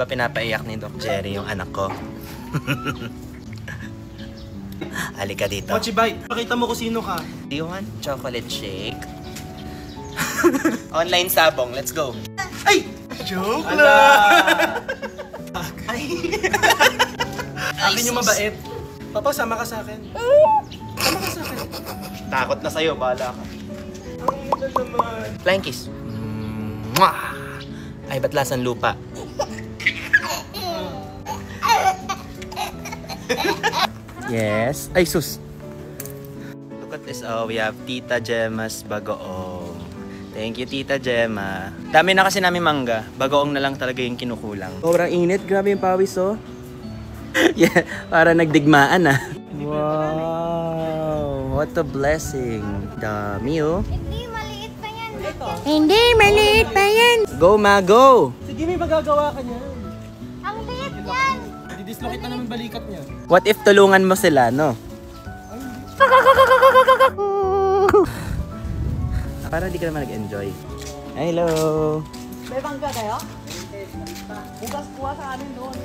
Pinapaiyak ni Doc Jerry yung anak ko. Halika dito. Mochi Bite, pakita mo kung sino ka. Do you want chocolate shake? Online sabong, let's go. Ay! Joke lang! Ay! Akin yung mabait. Papa, sama ka sa akin. Sama ka sa akin. Takot na sa'yo, bahala ka. Ang ganda naman. Flying kiss. Mwah! Ay, ba't lasang lupa? Yes. Ay, sus. Look at this. Oh, we have Tita Gemma's bagoong. Thank you, Tita Gemma. Dami na kasi namin mangga. Bagoong na lang talaga yung kinukulang. Sobrang init. Grabe yung pawis, oh. Yeah, para nagdigmaan, ah. Wow. What a blessing. Dami, oh. Hindi, maliit pa yan. Ito. Hindi, maliit pa yan. Go, Ma, go! Sige, may magagawa ka niyan. Ang liit yan. Didislocate na naman balikat niya. What if tulungan mo sila, no? Para di ka naman nag-enjoy. Hello! May bangga kayo? Bukas kuha sa amin doon.